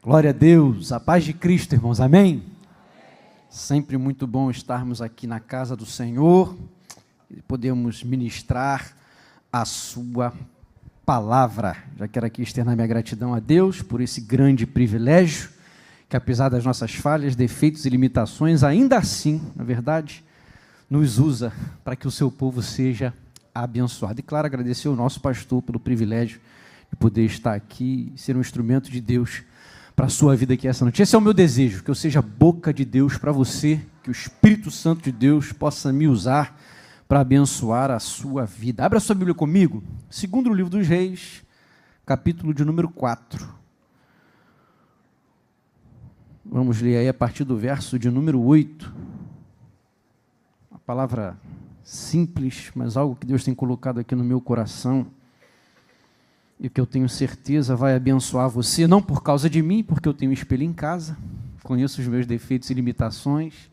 Glória a Deus, a paz de Cristo, irmãos, amém? Sempre muito bom estarmos aqui na casa do Senhor e podemos ministrar a sua palavra. Já quero aqui externar minha gratidão a Deus por esse grande privilégio, que apesar das nossas falhas, defeitos e limitações, ainda assim, na verdade, nos usa para que o seu povo seja abençoado. E claro, agradecer ao nosso pastor pelo privilégio de poder estar aqui e ser um instrumento de Deus para a sua vida aqui essa noite. Esse é o meu desejo, que eu seja boca de Deus para você, que o Espírito Santo de Deus possa me usar para abençoar a sua vida. Abra a sua Bíblia comigo, segundo o livro dos Reis, capítulo de número 4. Vamos ler aí a partir do verso de número 8. Uma palavra simples, mas algo que Deus tem colocado aqui no meu coração e que eu tenho certeza vai abençoar você, não por causa de mim, porque eu tenho um espelho em casa, conheço os meus defeitos e limitações,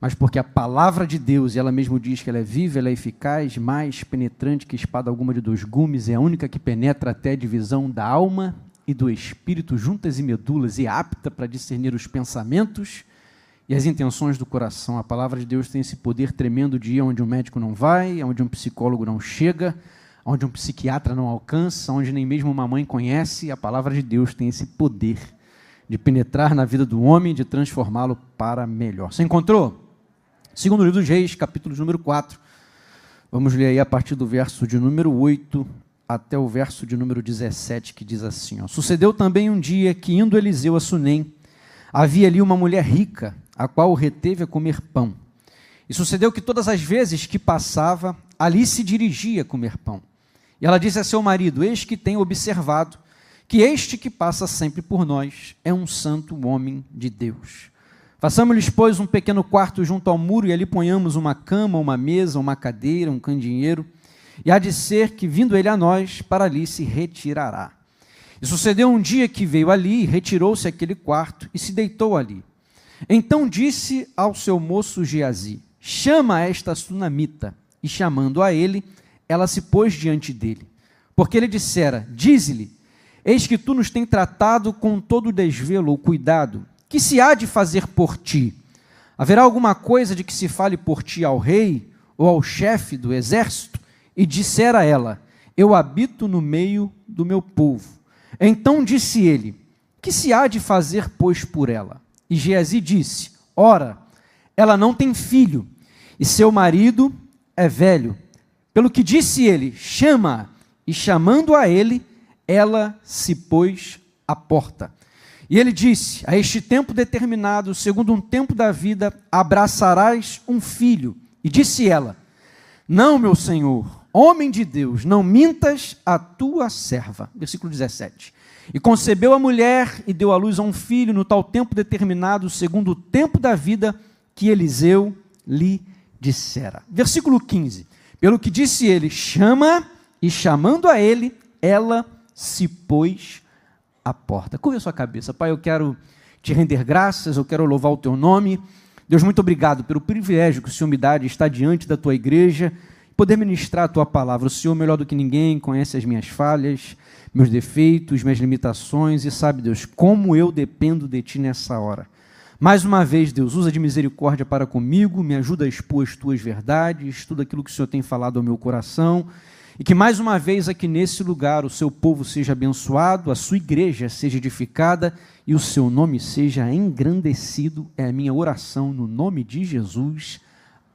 mas porque a palavra de Deus, e ela mesmo diz que ela é viva, ela é eficaz, mais penetrante que espada alguma de dois gumes, é a única que penetra até a divisão da alma e do espírito, juntas e medulas, e é apta para discernir os pensamentos e as intenções do coração. A palavra de Deus tem esse poder tremendo de ir onde um médico não vai, onde um psicólogo não chega, onde um psiquiatra não alcança, onde nem mesmo uma mãe conhece. A palavra de Deus tem esse poder de penetrar na vida do homem, de transformá-lo para melhor. Você encontrou? Segundo o livro dos Reis, capítulo de número 4. Vamos ler aí a partir do verso de número 8 até o verso de número 17, que diz assim, ó: Sucedeu também um dia que, indo Eliseu a Sunem, havia ali uma mulher rica, a qual o reteve a comer pão. E sucedeu que todas as vezes que passava, ali se dirigia a comer pão. E ela disse a seu marido: Eis que tenho observado que este que passa sempre por nós é um santo homem de Deus. Façamos-lhes, pois, um pequeno quarto junto ao muro, e ali ponhamos uma cama, uma mesa, uma cadeira, um candeeiro, e há de ser que, vindo ele a nós, para ali se retirará. E sucedeu um dia que veio ali, e retirou-se àquele quarto, e se deitou ali. Então disse ao seu moço Geazi: Chama esta sunamita. E chamando a ele, ela se pôs diante dele. Porque ele dissera: Dize-lhe, eis que tu nos tens tratado com todo o desvelo ou cuidado. Que se há de fazer por ti? Haverá alguma coisa de que se fale por ti ao rei ou ao chefe do exército? E dissera ela: Eu habito no meio do meu povo. Então disse ele: Que se há de fazer, pois, por ela? E Geazi disse: Ora, ela não tem filho, e seu marido é velho. Pelo que disse ele: Chama-a. E chamando a ele, ela se pôs à porta. E ele disse: A este tempo determinado, segundo um tempo da vida, abraçarás um filho. E disse ela: Não, meu senhor, homem de Deus, não mintas a tua serva. Versículo 17. E concebeu a mulher e deu à luz a um filho no tal tempo determinado, segundo o tempo da vida que Eliseu lhe dissera. Versículo 15. Pelo que disse ele: Chama, e chamando a ele, ela se pôs à porta. Curva a sua cabeça. Pai, eu quero te render graças, eu quero louvar o teu nome. Deus, muito obrigado pelo privilégio que o Senhor me dá de estar diante da tua igreja, poder ministrar a tua palavra. O Senhor, melhor do que ninguém, conhece as minhas falhas, meus defeitos, minhas limitações, e sabe, Deus, como eu dependo de ti nessa hora. Mais uma vez, Deus, usa de misericórdia para comigo, me ajuda a expor as tuas verdades, tudo aquilo que o Senhor tem falado ao meu coração, e que mais uma vez aqui nesse lugar o seu povo seja abençoado, a sua igreja seja edificada e o seu nome seja engrandecido. É a minha oração no nome de Jesus.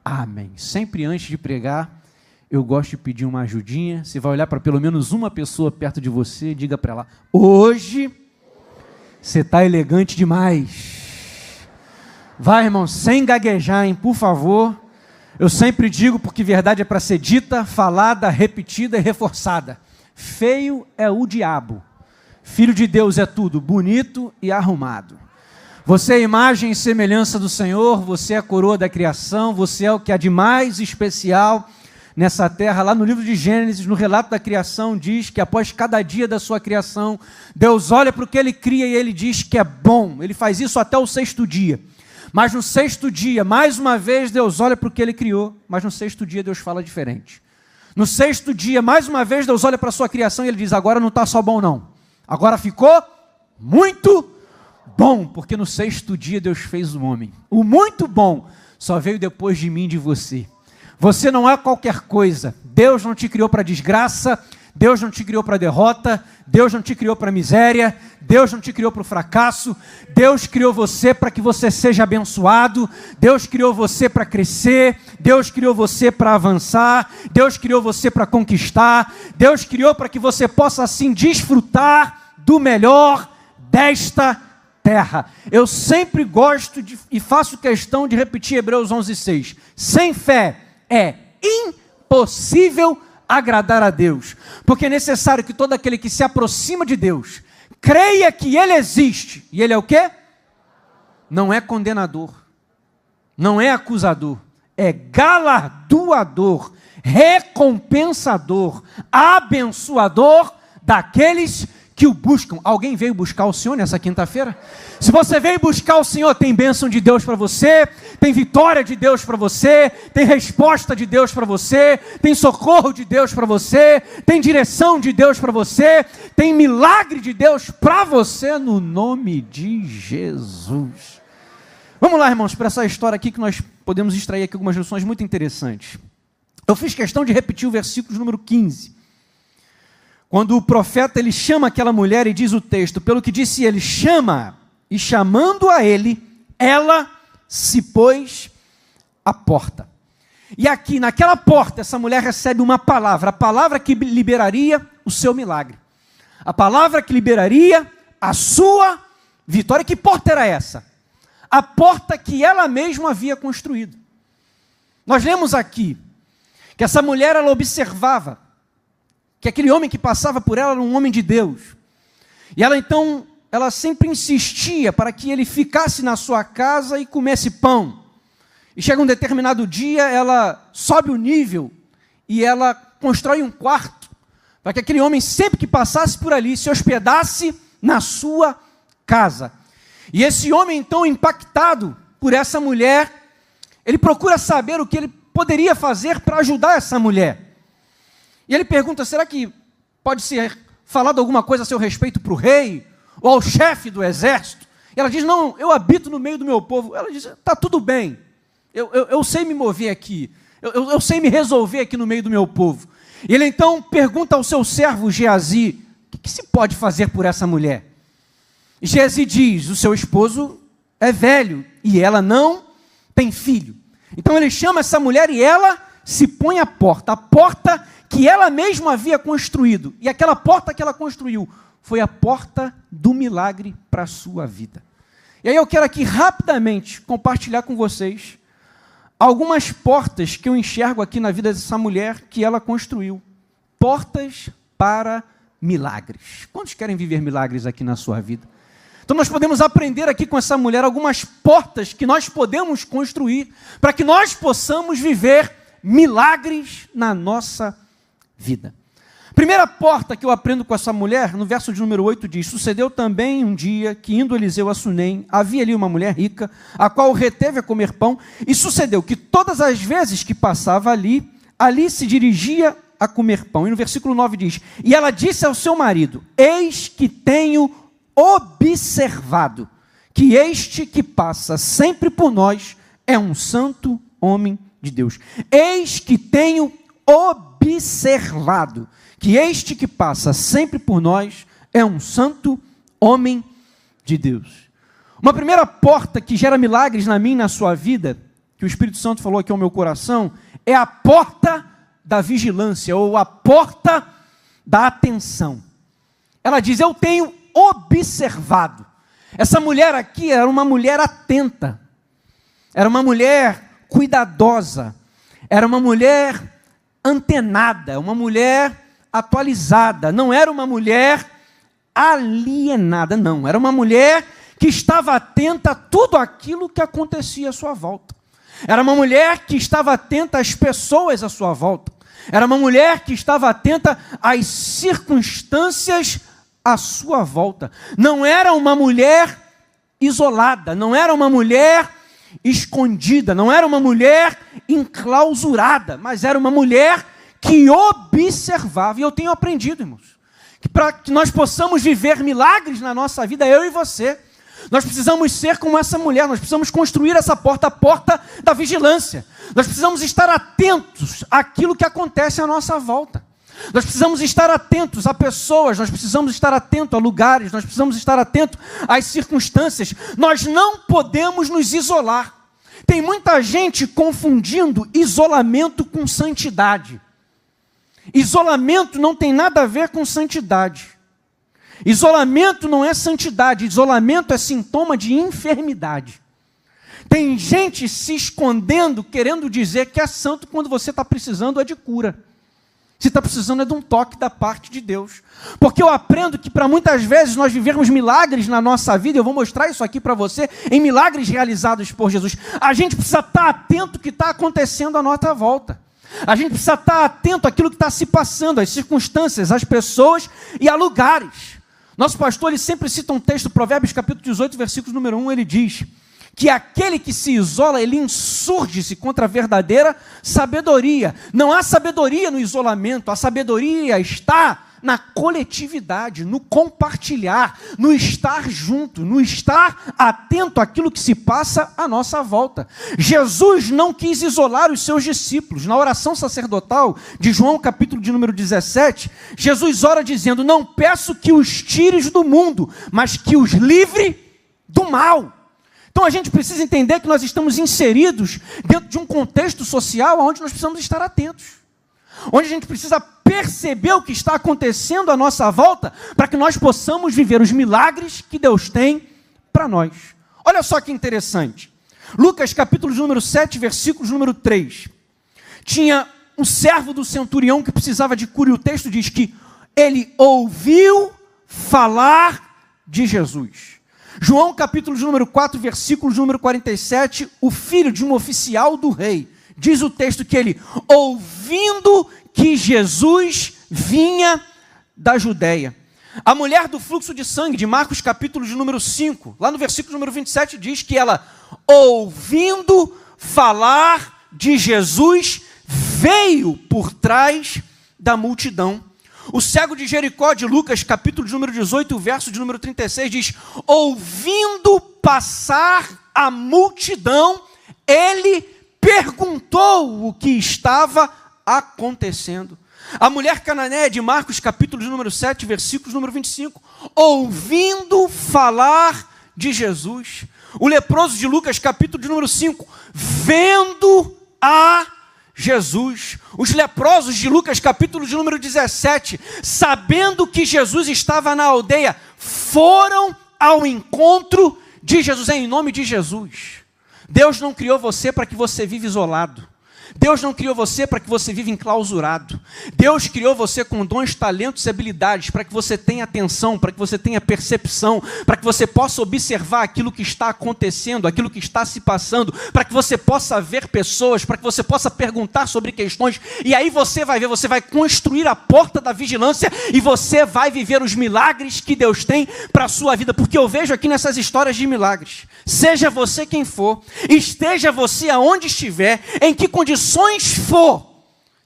Amém. Sempre antes de pregar, eu gosto de pedir uma ajudinha. Você vai olhar para pelo menos uma pessoa perto de você e diga para ela: Hoje você está elegante demais. Vai, irmão, sem gaguejar, hein, por favor. Eu sempre digo, porque verdade é para ser dita, falada, repetida e reforçada. Feio é o diabo. Filho de Deus é tudo bonito e arrumado. Você é a imagem e semelhança do Senhor, você é a coroa da criação, você é o que há de mais especial nessa terra. Lá no livro de Gênesis, no relato da criação, diz que após cada dia da sua criação, Deus olha para o que ele cria e ele diz que é bom. Ele faz isso até o sexto dia. Mas no sexto dia, mais uma vez, Deus olha para o que ele criou, mas no sexto dia Deus fala diferente. No sexto dia, mais uma vez, Deus olha para a sua criação e ele diz: agora não está só bom não, agora ficou muito bom, porque no 6º dia Deus fez o homem. O muito bom só veio depois de mim e de você. Você não é qualquer coisa. Deus não te criou para desgraça, Deus não te criou para derrota, Deus não te criou para miséria, Deus não te criou para o fracasso. Deus criou você para que você seja abençoado, Deus criou você para crescer, Deus criou você para avançar, Deus criou você para conquistar, Deus criou para que você possa assim desfrutar do melhor desta terra. Eu sempre gosto e faço questão de repetir Hebreus 11:6. Sem fé é impossível agradar a Deus, porque é necessário que todo aquele que se aproxima de Deus creia que Ele existe. E Ele é o quê? Não é condenador, não é acusador, é galardoador, recompensador, abençoador daqueles que o buscam. Alguém veio buscar o Senhor nessa quinta-feira? Se você veio buscar o Senhor, tem bênção de Deus para você, tem vitória de Deus para você, tem resposta de Deus para você, tem socorro de Deus para você, tem direção de Deus para você, tem milagre de Deus para você, no nome de Jesus. Vamos lá, irmãos, para essa história aqui que nós podemos extrair aqui algumas lições muito interessantes. Eu fiz questão de repetir o versículo número 15. Quando o profeta ele chama aquela mulher e diz o texto, pelo que disse ele, chama, e chamando a ele, ela se pôs à porta. E aqui naquela porta essa mulher recebe uma palavra, a palavra que liberaria o seu milagre, a palavra que liberaria a sua vitória. Que porta era essa? A porta que ela mesma havia construído. Nós lemos aqui que essa mulher ela observava que aquele homem que passava por ela era um homem de Deus. E ela sempre insistia para que ele ficasse na sua casa e comesse pão. E chega um determinado dia, ela sobe o nível e ela constrói um quarto para que aquele homem, sempre que passasse por ali, se hospedasse na sua casa. E esse homem, então, impactado por essa mulher, ele procura saber o que ele poderia fazer para ajudar essa mulher. E ele pergunta, será que pode ser falado alguma coisa a seu respeito para o rei, ou ao chefe do exército? E ela diz, não, eu habito no meio do meu povo. Ela diz, está tudo bem, eu sei me mover aqui, eu sei me resolver aqui no meio do meu povo. E ele então pergunta ao seu servo Geazi, o que se pode fazer por essa mulher? E Geazi diz, o seu esposo é velho, e ela não tem filho. Então ele chama essa mulher e ela se põe à porta, a porta que ela mesma havia construído. E aquela porta que ela construiu foi a porta do milagre para a sua vida. E aí eu quero aqui rapidamente compartilhar com vocês algumas portas que eu enxergo aqui na vida dessa mulher que ela construiu. Portas para milagres. Quantos querem viver milagres aqui na sua vida? Então nós podemos aprender aqui com essa mulher algumas portas que nós podemos construir para que nós possamos viver milagres na nossa vida. Primeira porta que eu aprendo com essa mulher, no verso de número 8 diz, sucedeu também um dia que indo Eliseu a Sunem, havia ali uma mulher rica, a qual o reteve a comer pão, e sucedeu que todas as vezes que passava ali se dirigia a comer pão. E no versículo 9 diz, e ela disse ao seu marido, eis que tenho observado que este que passa sempre por nós é um santo homem de Deus. Eis que tenho observado que este que passa sempre por nós é um santo homem de Deus. Uma primeira porta que gera milagres na minha e na sua vida, que o Espírito Santo falou aqui ao meu coração, é a porta da vigilância, ou a porta da atenção. Ela diz, eu tenho observado. Essa mulher aqui era uma mulher atenta, era uma mulher cuidadosa, era uma mulher antenada, uma mulher atualizada, não era uma mulher alienada, não, era uma mulher que estava atenta a tudo aquilo que acontecia à sua volta. Era uma mulher que estava atenta às pessoas à sua volta. Era uma mulher que estava atenta às circunstâncias à sua volta. Não era uma mulher isolada, não era uma mulher escondida, não era uma mulher enclausurada, mas era uma mulher que observava. E eu tenho aprendido, irmãos, que para que nós possamos viver milagres na nossa vida, eu e você, Nós precisamos ser como essa mulher, nós precisamos construir essa porta, a porta da vigilância. Nós precisamos estar atentos àquilo que acontece à nossa volta. Nós precisamos estar atentos a pessoas, nós precisamos estar atentos a lugares, nós precisamos estar atentos às circunstâncias. Nós não podemos nos isolar. Tem muita gente confundindo isolamento com santidade. Isolamento não tem nada a ver com santidade. Isolamento não é santidade, isolamento é sintoma de enfermidade. Tem gente se escondendo, querendo dizer que é santo quando você está precisando é de cura. Você está precisando é de um toque da parte de Deus. Porque eu aprendo que para muitas vezes nós vivermos milagres na nossa vida, eu vou mostrar isso aqui para você, em milagres realizados por Jesus. A gente precisa estar atento ao que está acontecendo à nossa volta. A gente precisa estar atento àquilo que está se passando, às circunstâncias, às pessoas e a lugares. Nosso pastor, ele sempre cita um texto, Provérbios capítulo 18, versículo número 1, ele diz que aquele que se isola, ele insurge-se contra a verdadeira sabedoria. Não há sabedoria no isolamento, a sabedoria está na coletividade, no compartilhar, no estar junto, no estar atento àquilo que se passa à nossa volta. Jesus não quis isolar os seus discípulos. Na oração sacerdotal de João, capítulo de número 17, Jesus ora dizendo, não peço que os tires do mundo, mas que os livre do mal. Então a gente precisa entender que nós estamos inseridos dentro de um contexto social onde nós precisamos estar atentos. Onde a gente precisa perceber o que está acontecendo à nossa volta para que nós possamos viver os milagres que Deus tem para nós. Olha só que interessante. Lucas capítulo número 7, versículo número 3. Tinha um servo do centurião que precisava de cura e o texto diz que ele ouviu falar de Jesus. João capítulo número 4, versículo número 47, o filho de um oficial do rei, diz o texto que ele, ouvindo que Jesus vinha da Judéia. A mulher do fluxo de sangue, de Marcos capítulo de número 5, lá no versículo número 27, diz que ela, ouvindo falar de Jesus, veio por trás da multidão. O cego de Jericó, de Lucas, capítulo de número 18, verso de número 36, diz, ouvindo passar a multidão, ele perguntou o que estava acontecendo. A mulher cananeia, de Marcos, capítulo de número 7, versículo número 25, ouvindo falar de Jesus. O leproso de Lucas, capítulo de número 5, vendo a Jesus. Os leprosos de Lucas capítulo de número 17, sabendo que Jesus estava na aldeia, foram ao encontro de Jesus. Em nome de Jesus. Deus não criou você para que você viva isolado. Deus não criou você para que você viva enclausurado. Deus criou você com dons, talentos e habilidades para que você tenha atenção, para que você tenha percepção, para que você possa observar aquilo que está acontecendo, aquilo que está se passando, para que você possa ver pessoas, para que você possa perguntar sobre questões, e aí você vai ver, você vai construir a porta da vigilância e você vai viver os milagres que Deus tem para a sua vida, porque eu vejo aqui nessas histórias de milagres, seja você quem for, esteja você aonde estiver, em que condições for,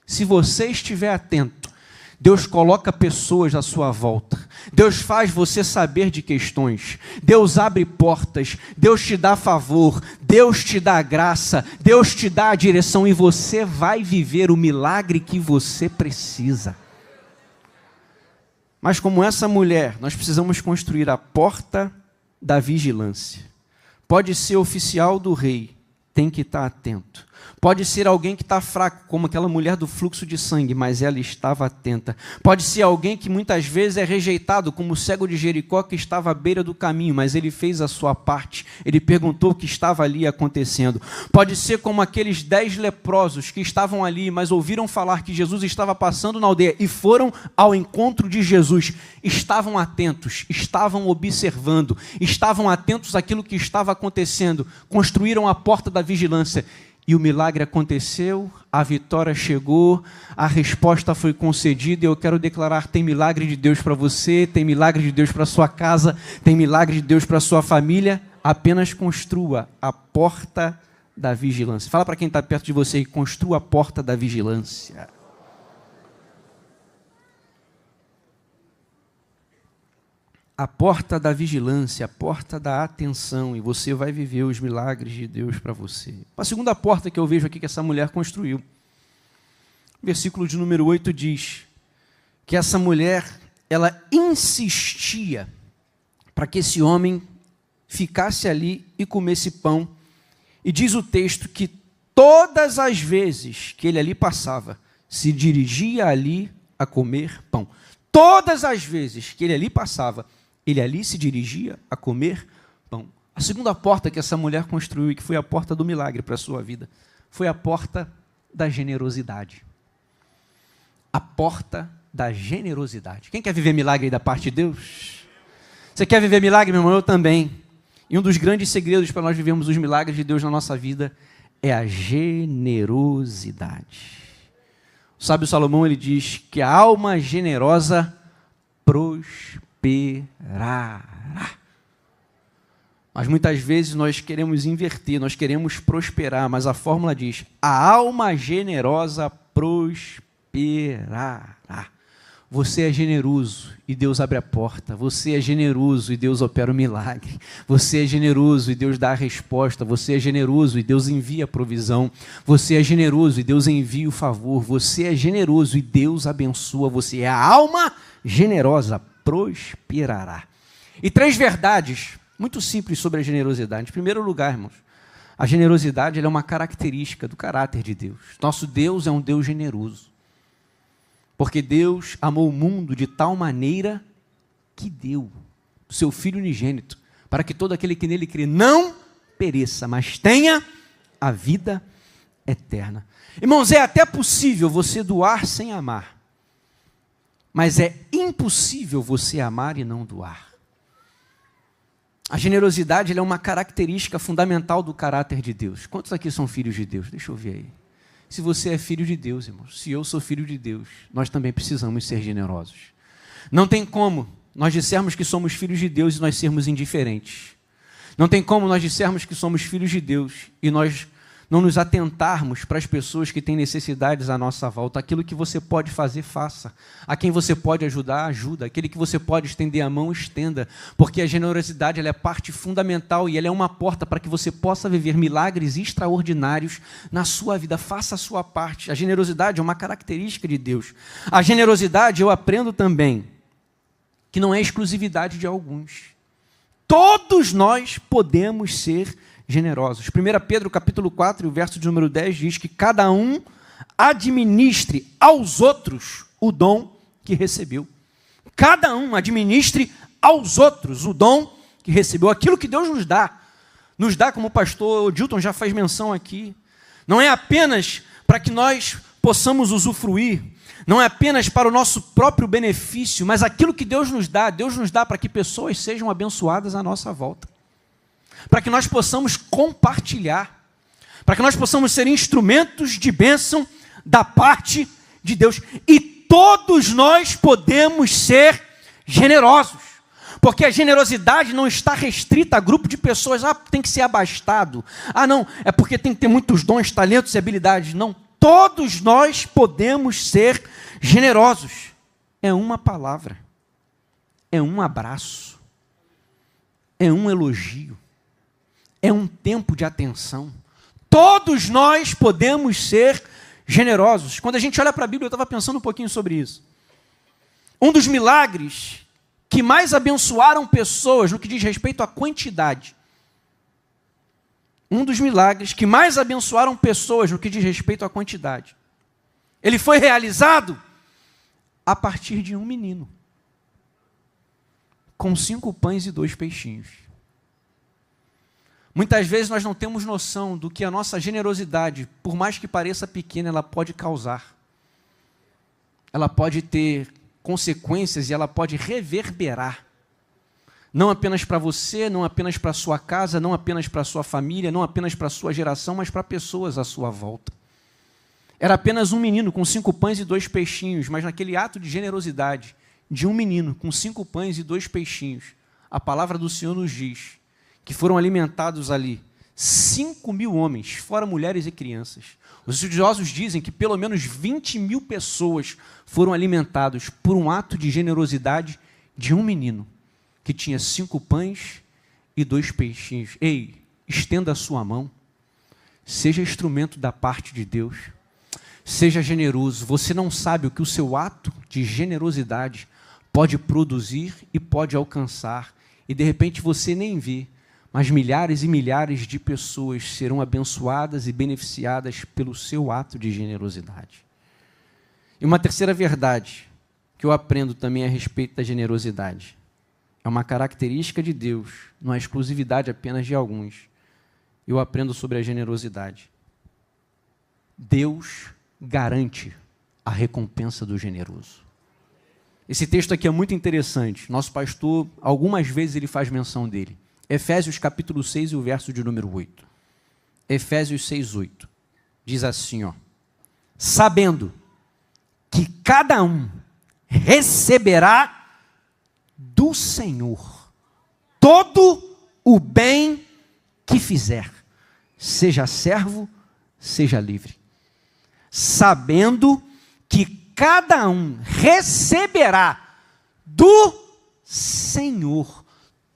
se você estiver atento, Deus coloca pessoas à sua volta, Deus faz você saber de questões, Deus abre portas, Deus te dá favor, Deus te dá graça, Deus te dá a direção e você vai viver o milagre que você precisa. Mas como essa mulher, nós precisamos construir a porta da vigilância. Pode ser oficial do rei, tem que estar atento. Pode ser alguém que está fraco, como aquela mulher do fluxo de sangue, mas ela estava atenta. Pode ser alguém que muitas vezes é rejeitado, como o cego de Jericó que estava à beira do caminho, mas ele fez a sua parte. Ele perguntou o que estava ali acontecendo. Pode ser como aqueles 10 leprosos que estavam ali, mas ouviram falar que Jesus estava passando na aldeia e foram ao encontro de Jesus. Estavam atentos, estavam observando, estavam atentos àquilo que estava acontecendo. Construíram a porta da vigilância. E o milagre aconteceu, a vitória chegou, a resposta foi concedida, e eu quero declarar, tem milagre de Deus para você, tem milagre de Deus para sua casa, tem milagre de Deus para sua família, apenas construa a porta da vigilância. Fala para quem está perto de você e construa a porta da vigilância. a porta da vigilância, a porta da atenção, e você vai viver os milagres de Deus para você. A segunda porta que eu vejo aqui que essa mulher construiu. Versículo de número 8 diz que essa mulher, ela insistia para que esse homem ficasse ali e comesse pão. E diz o texto que todas as vezes que ele ali passava, se dirigia ali a comer pão. Todas as vezes que ele ali passava, ele ali se dirigia a comer pão. A segunda porta que essa mulher construiu, e que foi a porta do milagre para a sua vida, foi a porta da generosidade. A porta da generosidade. Quem quer viver milagre aí da parte de Deus? Você quer viver milagre, meu irmão? Eu também. E um dos grandes segredos para nós vivermos os milagres de Deus na nossa vida é a generosidade. O sábio Salomão, ele diz que a alma generosa prosperará. Mas muitas vezes nós queremos inverter, nós queremos prosperar, mas a fórmula diz: a alma generosa prosperará. Você é generoso e Deus abre a porta. Você é generoso e Deus opera o milagre. Você é generoso e Deus dá a resposta. Você é generoso e Deus envia a provisão. Você é generoso e Deus envia o favor. Você é generoso e Deus abençoa você. A alma generosa prosperará. E 3 verdades muito simples sobre a generosidade. Em primeiro lugar, irmãos, a generosidade ela é uma característica do caráter de Deus. Nosso Deus é um Deus generoso. Porque Deus amou o mundo de tal maneira que deu o seu Filho unigênito, para que todo aquele que nele crê não pereça, mas tenha a vida eterna. Irmãos, é até possível você doar sem amar, mas é impossível você amar e não doar. A generosidade ela é uma característica fundamental do caráter de Deus. Quantos aqui são filhos de Deus? Deixa eu ver aí. Se você é filho de Deus, irmãos, se eu sou filho de Deus, nós também precisamos ser generosos. Não tem como nós dissermos que somos filhos de Deus e nós sermos indiferentes. Não tem como nós dissermos que somos filhos de Deus e nós não nos atentarmos para as pessoas que têm necessidades à nossa volta. Aquilo que você pode fazer, faça. A quem você pode ajudar, ajuda. Aquele que você pode estender a mão, estenda. Porque a generosidade ela é parte fundamental e ela é uma porta para que você possa viver milagres extraordinários na sua vida. Faça a sua parte. A generosidade é uma característica de Deus. A generosidade, eu aprendo também, que não é exclusividade de alguns. Todos nós podemos ser generosos. 1 Pedro capítulo 4, o verso de número 10 diz que cada um administre aos outros o dom que recebeu. Cada um administre aos outros o dom que recebeu. Aquilo que Deus nos dá como o pastor Dilton já faz menção aqui. Não é apenas para que nós possamos usufruir, não é apenas para o nosso próprio benefício, mas aquilo que Deus nos dá para que pessoas sejam abençoadas à nossa volta. Para que nós possamos compartilhar, para que nós possamos ser instrumentos de bênção da parte de Deus. E todos nós podemos ser generosos, porque a generosidade não está restrita a grupo de pessoas. Tem que ser abastado. Não, é porque tem que ter muitos dons, talentos e habilidades. Não, todos nós podemos ser generosos. É uma palavra, é um abraço, é um elogio, é um tempo de atenção. Todos nós podemos ser generosos. Quando a gente olha para a Bíblia, eu estava pensando um pouquinho sobre isso. Um dos milagres que mais abençoaram pessoas no que diz respeito à quantidade. Um dos milagres que mais abençoaram pessoas no que diz respeito à quantidade. Ele foi realizado a partir de um menino, com 5 pães e 2 peixinhos. Muitas vezes nós não temos noção do que a nossa generosidade, por mais que pareça pequena, ela pode causar. Ela pode ter consequências e ela pode reverberar. Não apenas para você, não apenas para a sua casa, não apenas para a sua família, não apenas para a sua geração, mas para pessoas à sua volta. Era apenas um menino com 5 pães e 2 peixinhos, mas naquele ato de generosidade de um menino com 5 pães e 2 peixinhos, a palavra do Senhor nos diz que foram alimentados ali 5.000 homens, fora mulheres e crianças. Os estudiosos dizem que pelo menos 20.000 pessoas foram alimentados por um ato de generosidade de um menino, que tinha 5 pães e 2 peixinhos. Ei, estenda a sua mão, seja instrumento da parte de Deus, seja generoso. Você não sabe o que o seu ato de generosidade pode produzir e pode alcançar, e de repente você nem vê, mas milhares e milhares de pessoas serão abençoadas e beneficiadas pelo seu ato de generosidade. E uma terceira verdade que eu aprendo também a respeito da generosidade. É uma característica de Deus, não é exclusividade apenas de alguns. Eu aprendo sobre a generosidade. Deus garante a recompensa do generoso. Esse texto aqui é muito interessante. Nosso pastor, algumas vezes ele faz menção dele. Efésios capítulo 6 e o verso de número 8. Efésios 6, 8. Diz assim, ó: sabendo que cada um receberá do Senhor todo o bem que fizer, seja servo, seja livre. Sabendo que cada um receberá do Senhor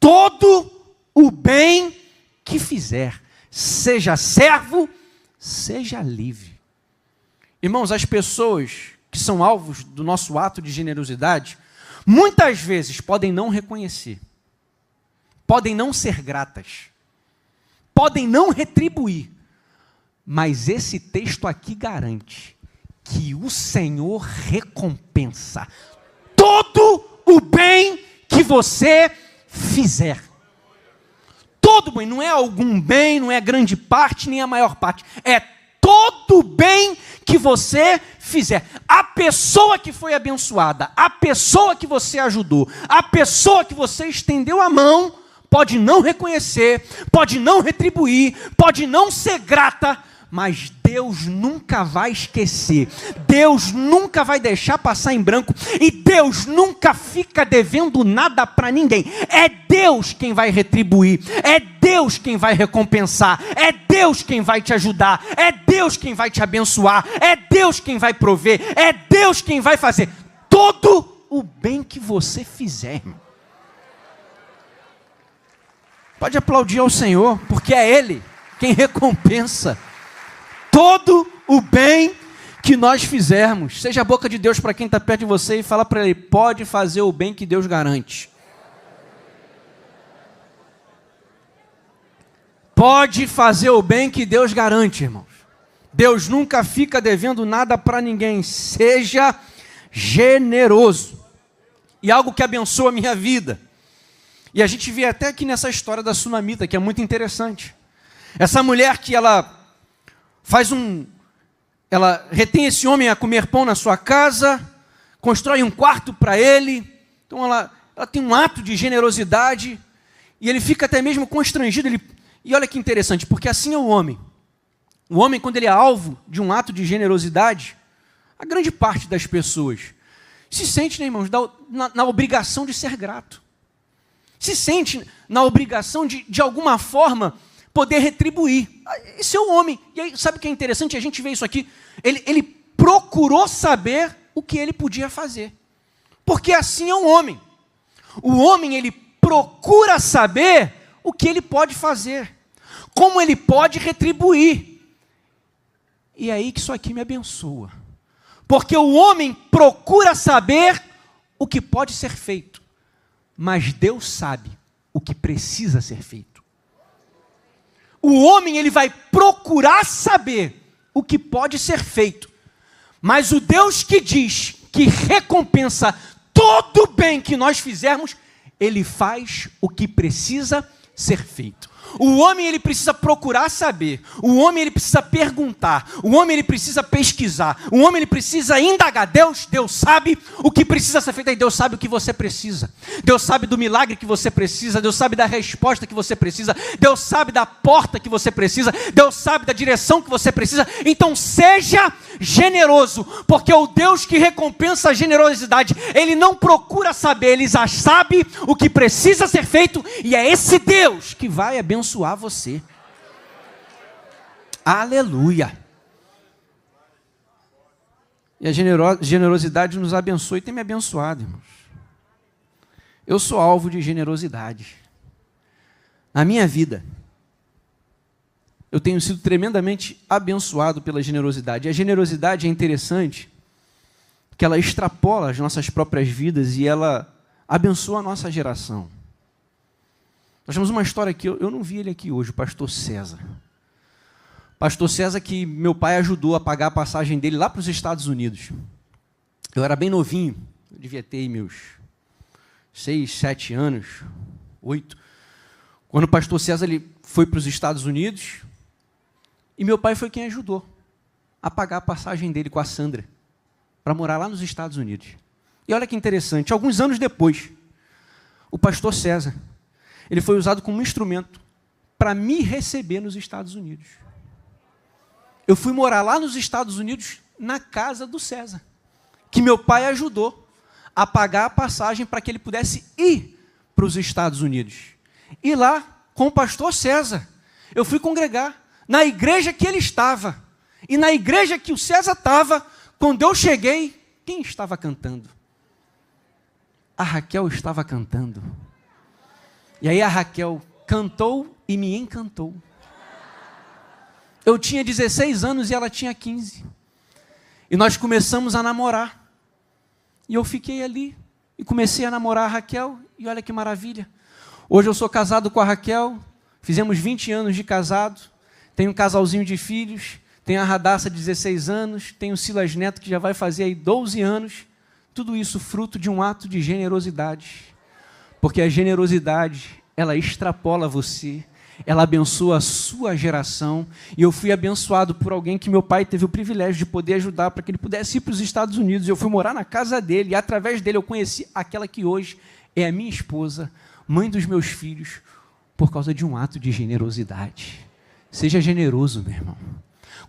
todo o bem que fizer, seja servo, seja livre. Irmãos, as pessoas que são alvos do nosso ato de generosidade, muitas vezes podem não reconhecer, podem não ser gratas, podem não retribuir, mas esse texto aqui garante que o Senhor recompensa todo o bem que você fizer. Todo bem, não é algum bem, não é grande parte, nem a maior parte, é todo o bem que você fizer. A pessoa que foi abençoada, a pessoa que você ajudou, a pessoa que você estendeu a mão, pode não reconhecer, pode não retribuir, pode não ser grata, mas Deus nunca vai esquecer, Deus nunca vai deixar passar em branco, e Deus nunca fica devendo nada para ninguém. É Deus quem vai retribuir, é Deus quem vai recompensar, é Deus quem vai te ajudar, é Deus quem vai te abençoar, é Deus quem vai prover, é Deus quem vai fazer todo o bem que você fizer, irmão. Pode aplaudir ao Senhor, porque é Ele quem recompensa todo o bem que nós fizermos. Seja a boca de Deus para quem está perto de você e fala para ele: pode fazer o bem que Deus garante. Pode fazer o bem que Deus garante, irmãos. Deus nunca fica devendo nada para ninguém. Seja generoso. E algo que abençoa a minha vida. E a gente vê até aqui nessa história da Sunamita, que é muito interessante. Essa mulher que ela retém esse homem a comer pão na sua casa, constrói um quarto para ele. Então ela tem um ato de generosidade, e ele fica até mesmo constrangido. E olha que interessante, porque assim é o homem. O homem, quando ele é alvo de um ato de generosidade, a grande parte das pessoas se sente, né, irmãos, na obrigação de ser grato. Se sente na obrigação de alguma forma, poder retribuir. Esse é o homem. E aí, sabe o que é interessante? A gente vê isso aqui. Ele procurou saber o que ele podia fazer. Porque assim é o homem. O homem, ele procura saber o que ele pode fazer. Como ele pode retribuir. E é aí que isso aqui me abençoa. Porque o homem procura saber o que pode ser feito. Mas Deus sabe o que precisa ser feito. O homem, ele vai procurar saber o que pode ser feito. Mas o Deus que diz que recompensa todo o bem que nós fizermos, ele faz o que precisa ser feito. O homem, ele precisa procurar saber. O homem, ele precisa perguntar. O homem, ele precisa pesquisar. O homem, ele precisa indagar. Deus sabe o que precisa ser feito. E Deus sabe o que você precisa. Deus sabe do milagre que você precisa. Deus sabe da resposta que você precisa. Deus sabe da porta que você precisa. Deus sabe da direção que você precisa. Então seja generoso, porque o Deus que recompensa a generosidade, ele não procura saber, ele já sabe o que precisa ser feito, e é esse Deus que vai abençoar você. Aleluia. E a generosidade nos abençoa e tem me abençoado, irmãos. Eu sou alvo de generosidade. Na minha vida, eu tenho sido tremendamente abençoado pela generosidade. E a generosidade é interessante, que ela extrapola as nossas próprias vidas e ela abençoa a nossa geração. Nós temos uma história aqui, eu não vi ele aqui hoje, o pastor César. Pastor César, que meu pai ajudou a pagar a passagem dele lá para os Estados Unidos. Eu era bem novinho, eu devia ter meus 6, 7 anos, 8. Quando o pastor César ele foi para os Estados Unidos, e meu pai foi quem ajudou a pagar a passagem dele com a Sandra, para morar lá nos Estados Unidos. E olha que interessante, alguns anos depois, o pastor César, ele foi usado como instrumento para me receber nos Estados Unidos. Eu fui morar lá nos Estados Unidos, na casa do César, que meu pai ajudou a pagar a passagem para que ele pudesse ir para os Estados Unidos. E lá, com o pastor César, eu fui congregar na igreja que ele estava. E na igreja que o César estava, quando eu cheguei, quem estava cantando? A Raquel estava cantando. E aí a Raquel cantou e me encantou. Eu tinha 16 anos e ela tinha 15. E nós começamos a namorar. E eu fiquei ali e comecei a namorar a Raquel. E olha que maravilha. Hoje eu sou casado com a Raquel. Fizemos 20 anos de casado. Tenho um casalzinho de filhos. Tenho a Radassa de 16 anos. Tenho o Silas Neto que já vai fazer aí 12 anos. Tudo isso fruto de um ato de generosidade. Porque a generosidade, ela extrapola você. Ela abençoa a sua geração, e eu fui abençoado por alguém que meu pai teve o privilégio de poder ajudar para que ele pudesse ir para os Estados Unidos. Eu fui morar na casa dele, e através dele eu conheci aquela que hoje é a minha esposa, mãe dos meus filhos, por causa de um ato de generosidade. Seja generoso, meu irmão.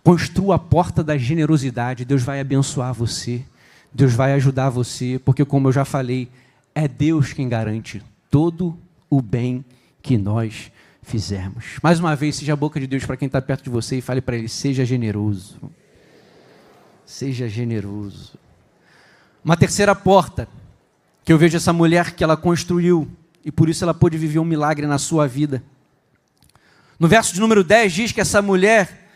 Construa a porta da generosidade, Deus vai abençoar você, Deus vai ajudar você, porque como eu já falei, é Deus quem garante todo o bem que nós fizermos. Mais uma vez, seja a boca de Deus para quem está perto de você e fale para ele, seja generoso. Seja generoso. Uma terceira porta, que eu vejo essa mulher que ela construiu, e por isso ela pôde viver um milagre na sua vida. No verso de número 10 diz que essa mulher,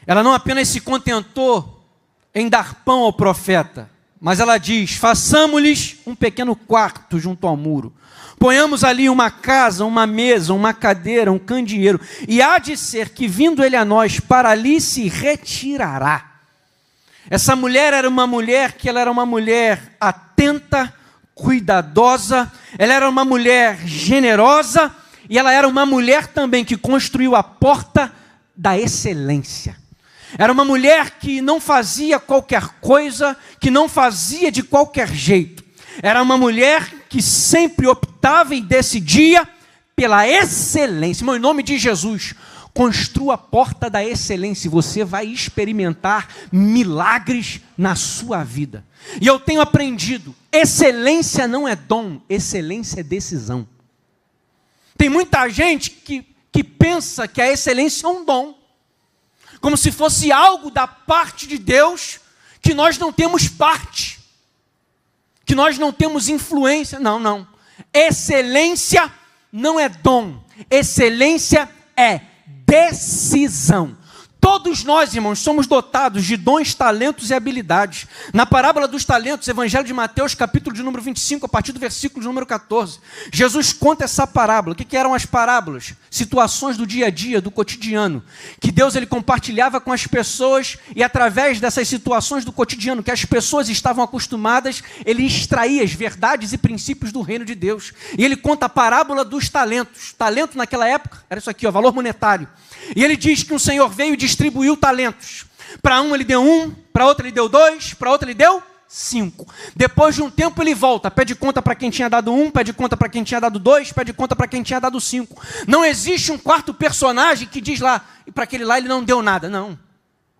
ela não apenas se contentou em dar pão ao profeta, mas ela diz, façamos-lhes um pequeno quarto junto ao muro. Ponhamos ali uma casa, uma mesa, uma cadeira, um candeeiro, e há de ser que, vindo ele a nós, para ali se retirará. Essa mulher era uma mulher que ela era uma mulher atenta, cuidadosa, ela era uma mulher generosa, e ela era uma mulher também que construiu a porta da excelência. Era uma mulher que não fazia qualquer coisa, que não fazia de qualquer jeito. Era uma mulher que sempre optava e decidia pela excelência. Irmão, em nome de Jesus, construa a porta da excelência e você vai experimentar milagres na sua vida. E eu tenho aprendido, excelência não é dom, excelência é decisão. Tem muita gente que pensa que a excelência é um dom, como se fosse algo da parte de Deus que nós não temos parte, que nós não temos influência. Não, não. Excelência não é dom. Excelência é decisão. Todos nós, irmãos, somos dotados de dons, talentos e habilidades. Na parábola dos talentos, Evangelho de Mateus, capítulo de número 25, a partir do versículo de número 14, Jesus conta essa parábola. O que eram as parábolas? Situações do dia a dia, do cotidiano, que Deus ele compartilhava com as pessoas e através dessas situações do cotidiano, que as pessoas estavam acostumadas, ele extraía as verdades e princípios do reino de Deus. E ele conta a parábola dos talentos. Talento naquela época era isso aqui, ó, valor monetário. E ele diz que um senhor veio e distribuiu talentos. Para um ele deu 1, para outro ele deu 2, para outro ele deu 5. Depois de um tempo ele volta, pede conta para quem tinha dado 1, pede conta para quem tinha dado 2, pede conta para quem tinha dado 5. Não existe um quarto personagem que diz lá, e para aquele lá ele não deu nada. Não.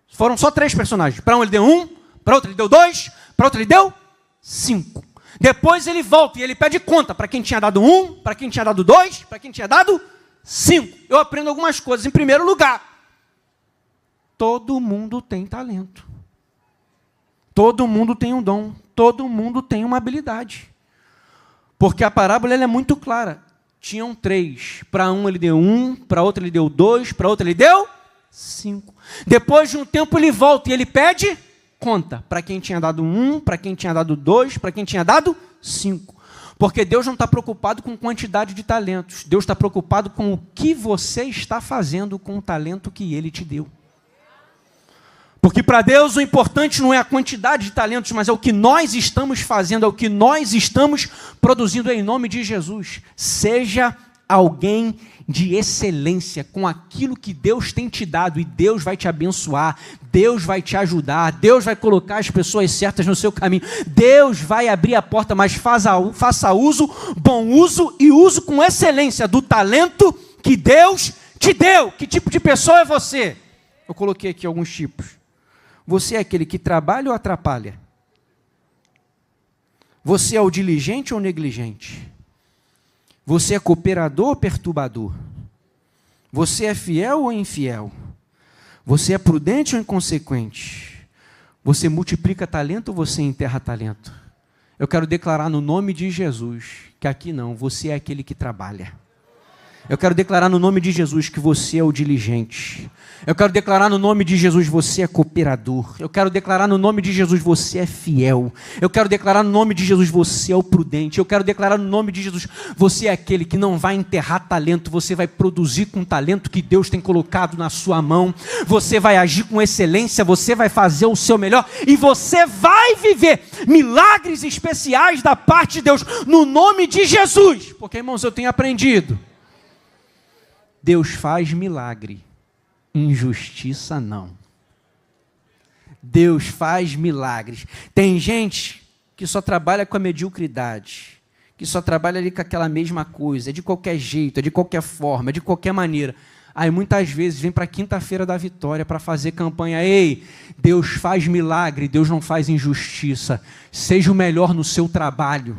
Foram só 3 personagens. Para um ele deu 1, para outro ele deu 2, para outro ele deu 5. Depois ele volta e ele pede conta para quem tinha dado 1, para quem tinha dado 2, para quem tinha dado 5. Eu aprendo algumas coisas. Em primeiro lugar, todo mundo tem talento. Todo mundo tem um dom. Todo mundo tem uma habilidade. Porque a parábola ela é muito clara. Tinham 3. Para um ele deu 1, para outro ele deu 2, para outro ele deu 5. Depois de um tempo ele volta e ele pede conta. Para quem tinha dado 1, para quem tinha dado 2, para quem tinha dado 5. Porque Deus não está preocupado com quantidade de talentos. Deus está preocupado com o que você está fazendo com o talento que Ele te deu. Porque para Deus o importante não é a quantidade de talentos, mas é o que nós estamos fazendo, é o que nós estamos produzindo em nome de Jesus. Seja alguém de excelência com aquilo que Deus tem te dado e Deus vai te abençoar, Deus vai te ajudar, Deus vai colocar as pessoas certas no seu caminho, Deus vai abrir a porta, mas faça uso, bom uso e uso com excelência do talento que Deus te deu. Que tipo de pessoa é você? Eu coloquei aqui alguns tipos. Você é aquele que trabalha ou atrapalha? Você é o diligente ou negligente? Você é cooperador ou perturbador? Você é fiel ou infiel? Você é prudente ou inconsequente? Você multiplica talento ou você enterra talento? Eu quero declarar no nome de Jesus que aqui não, você é aquele que trabalha. Eu quero declarar no nome de Jesus que você é o diligente. Eu quero declarar no nome de Jesus você é cooperador. Eu quero declarar no nome de Jesus você é fiel. Eu quero declarar no nome de Jesus você é o prudente. Eu quero declarar no nome de Jesus você é aquele que não vai enterrar talento. Você vai produzir com o talento que Deus tem colocado na sua mão. Você vai agir com excelência. Você vai fazer o seu melhor. E você vai viver milagres especiais da parte de Deus no nome de Jesus. Porque, irmãos, eu tenho aprendido. Deus faz milagre, injustiça não. Deus faz milagres. Tem gente que só trabalha com a mediocridade, que só trabalha ali com aquela mesma coisa, é de qualquer jeito, é de qualquer forma, é de qualquer maneira. Aí muitas vezes vem para a quinta-feira da vitória para fazer campanha. Ei, Deus faz milagre, Deus não faz injustiça. Seja o melhor no seu trabalho.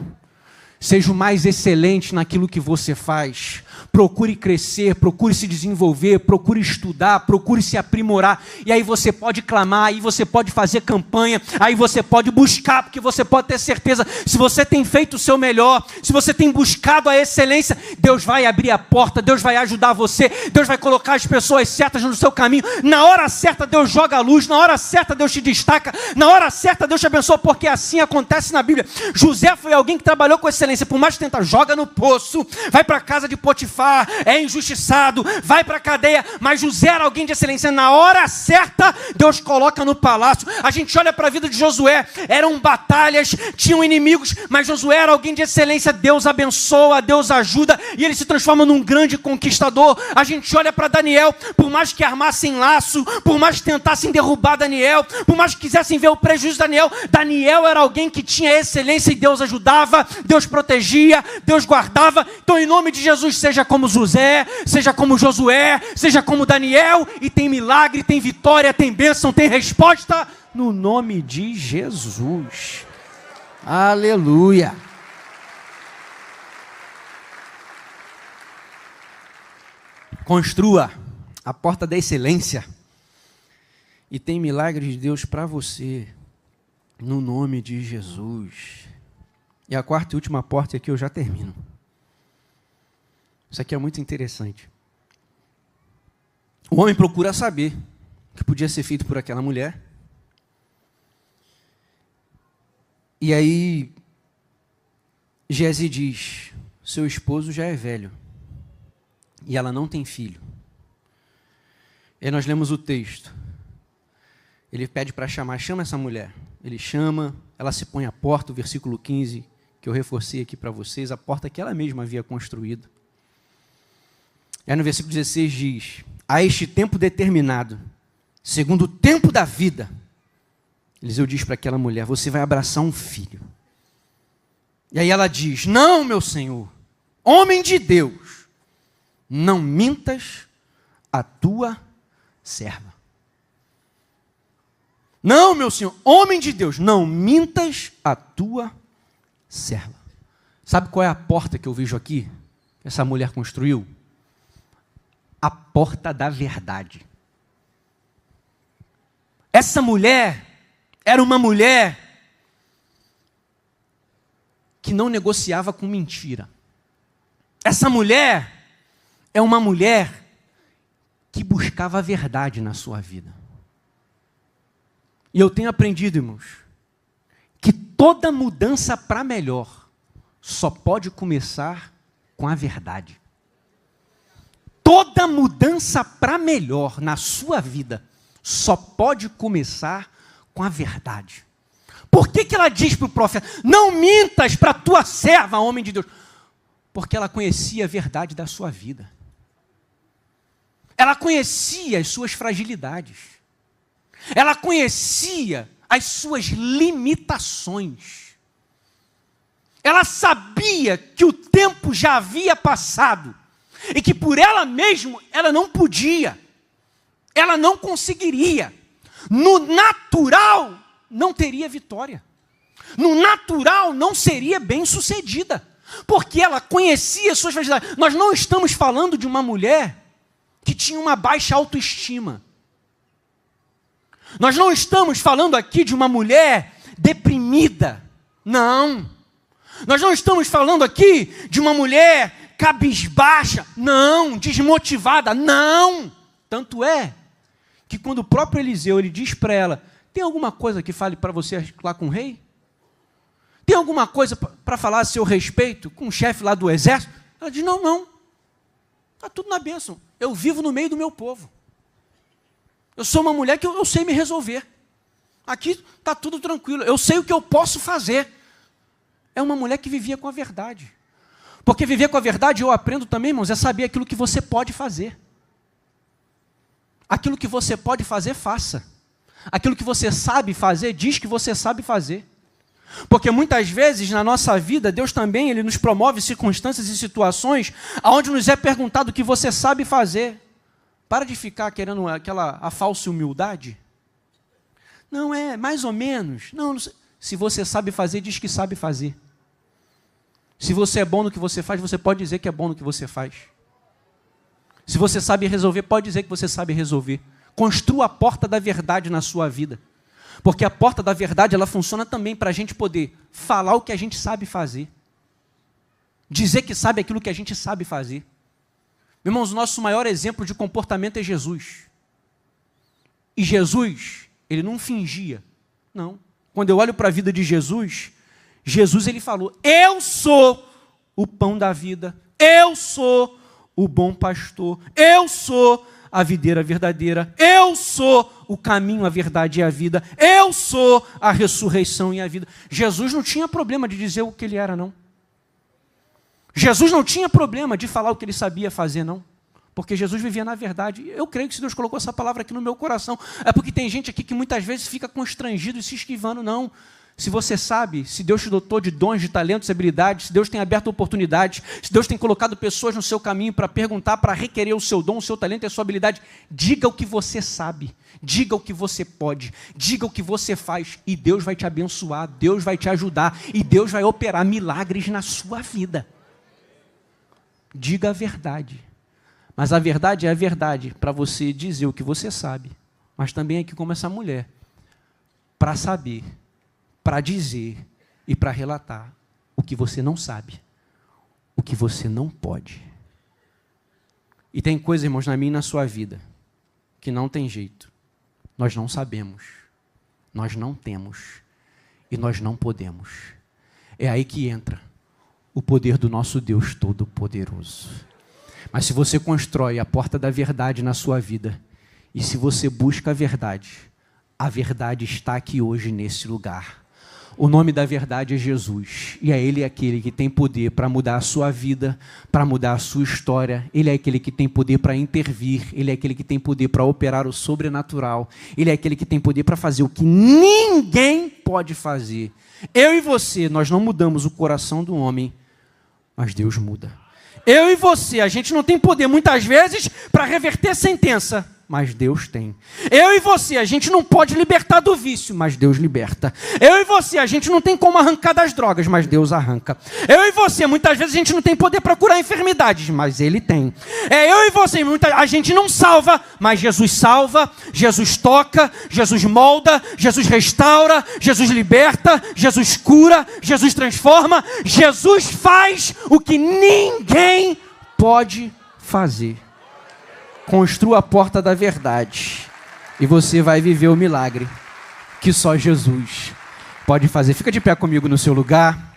Seja o mais excelente naquilo que você faz. Procure crescer, procure se desenvolver, procure estudar, procure se aprimorar. E aí você pode clamar, aí você pode fazer campanha, aí você pode buscar, porque você pode ter certeza, se você tem feito o seu melhor, se você tem buscado a excelência, Deus vai abrir a porta, Deus vai ajudar você, Deus vai colocar as pessoas certas no seu caminho. Na hora certa Deus joga a luz, na hora certa Deus te destaca, na hora certa Deus te abençoa, porque assim acontece na Bíblia. José foi alguém que trabalhou com excelência. Por mais que tenta, joga no poço, vai para a casa de Potifar, é injustiçado, vai para a cadeia, mas José era alguém de excelência. Na hora certa, Deus coloca no palácio. A gente olha para a vida de Josué, eram batalhas, tinham inimigos, mas Josué era alguém de excelência. Deus abençoa, Deus ajuda, e ele se transforma num grande conquistador. A gente olha para Daniel, por mais que armassem laço, por mais que tentassem derrubar Daniel, por mais que quisessem ver o prejuízo de Daniel, Daniel era alguém que tinha excelência e Deus ajudava, Deus protegia, Deus guardava. Então, em nome de Jesus, seja como José, seja como Josué, seja como Daniel, e tem milagre, tem vitória, tem bênção, tem resposta, no nome de Jesus. Aleluia. Construa a porta da excelência, e tem milagre de Deus para você, no nome de Jesus. E a quarta e última porta aqui eu já termino. Isso aqui é muito interessante. O homem procura saber o que podia ser feito por aquela mulher. E aí, Gési diz, seu esposo já é velho. E ela não tem filho. E aí nós lemos o texto. Ele pede para chama essa mulher. Ele chama, ela se põe à porta, o versículo 15, que eu reforcei aqui para vocês, a porta que ela mesma havia construído. E aí no versículo 16 diz, a este tempo determinado, segundo o tempo da vida, Eliseu diz para aquela mulher, você vai abraçar um filho. E aí ela diz, não, meu senhor, homem de Deus, não mintas a tua serva. Não, meu senhor, homem de Deus, não mintas a tua serva. Sabe qual é a porta que eu vejo aqui? Que essa mulher construiu? A porta da verdade. Essa mulher era uma mulher que não negociava com mentira. Essa mulher é uma mulher que buscava a verdade na sua vida. E eu tenho aprendido, irmãos, que toda mudança para melhor só pode começar com a verdade. Toda mudança para melhor na sua vida só pode começar com a verdade. Por que ela diz para o profeta, não mintas para a tua serva, homem de Deus? Porque ela conhecia a verdade da sua vida. Ela conhecia as suas fragilidades. Ela conhecia as suas limitações. Ela sabia que o tempo já havia passado e que por ela mesma ela não podia, ela não conseguiria. No natural não teria vitória. No natural não seria bem-sucedida, porque ela conhecia as suas fragilidades. Nós não estamos falando de uma mulher que tinha uma baixa autoestima. Nós não estamos falando aqui de uma mulher deprimida. Não. Nós não estamos falando aqui de uma mulher cabisbaixa. Não. Desmotivada. Não. Tanto é que quando o próprio Eliseu ele diz para ela, tem alguma coisa que fale para você lá com o rei? Tem alguma coisa para falar a seu respeito com o chefe lá do exército? Ela diz, não. Está tudo na bênção. Eu vivo no meio do meu povo. Eu sou uma mulher que eu sei me resolver. Aqui está tudo tranquilo. Eu sei o que eu posso fazer. É uma mulher que vivia com a verdade. Porque viver com a verdade, eu aprendo também, irmãos, é saber aquilo que você pode fazer. Aquilo que você pode fazer, faça. Aquilo que você sabe fazer, diz que você sabe fazer. Porque muitas vezes na nossa vida, Deus também ele nos promove circunstâncias e situações onde nos é perguntado o que você sabe fazer. Para de ficar querendo a falsa humildade. Não é, mais ou menos. Não sei. Se você sabe fazer, diz que sabe fazer. Se você é bom no que você faz, você pode dizer que é bom no que você faz. Se você sabe resolver, pode dizer que você sabe resolver. Construa a porta da verdade na sua vida. Porque a porta da verdade, ela funciona também para a gente poder falar o que a gente sabe fazer. Dizer que sabe aquilo que a gente sabe fazer. Irmãos, o nosso maior exemplo de comportamento é Jesus. E Jesus, ele não fingia. Não. Quando eu olho para a vida de Jesus, Jesus ele falou, eu sou o pão da vida, eu sou o bom pastor, eu sou a videira verdadeira, eu sou o caminho, a verdade e a vida, eu sou a ressurreição e a vida. Jesus não tinha problema de dizer o que ele era, não. Jesus não tinha problema de falar o que ele sabia fazer, não. Porque Jesus vivia na verdade. Eu creio que se Deus colocou essa palavra aqui no meu coração, é porque tem gente aqui que muitas vezes fica constrangido e se esquivando, não. Se você sabe, se Deus te dotou de dons, de talentos, de habilidades, se Deus tem aberto oportunidades, se Deus tem colocado pessoas no seu caminho para perguntar, para requerer o seu dom, o seu talento e a sua habilidade, diga o que você sabe, diga o que você pode, diga o que você faz e Deus vai te abençoar, Deus vai te ajudar e Deus vai operar milagres na sua vida. Diga a verdade. Mas a verdade é a verdade para você dizer o que você sabe, mas também aqui como essa mulher, para saber, para dizer e para relatar o que você não sabe, o que você não pode. E tem coisa, irmãos, na minha e na sua vida, que não tem jeito. Nós não sabemos, nós não temos e nós não podemos. É aí que entra o poder do nosso Deus Todo-Poderoso. Mas se você constrói a porta da verdade na sua vida, e se você busca a verdade está aqui hoje nesse lugar. O nome da verdade é Jesus, e é Ele aquele que tem poder para mudar a sua vida, para mudar a sua história. Ele é aquele que tem poder para intervir, Ele é aquele que tem poder para operar o sobrenatural, Ele é aquele que tem poder para fazer o que ninguém pode fazer. Eu e você, nós não mudamos o coração do homem, mas Deus muda. Eu e você, a gente não tem poder muitas vezes para reverter sentença, mas Deus tem. Eu e você, a gente não pode libertar do vício, mas Deus liberta. Eu e você, a gente não tem como arrancar das drogas, mas Deus arranca. Eu e você, muitas vezes a gente não tem poder para curar enfermidades, mas Ele tem. Eu e você, a gente não salva, mas Jesus salva, Jesus toca, Jesus molda, Jesus restaura, Jesus liberta, Jesus cura, Jesus transforma, Jesus faz o que ninguém pode fazer. Construa a porta da verdade e você vai viver o milagre que só Jesus pode fazer. Fica de pé comigo no seu lugar.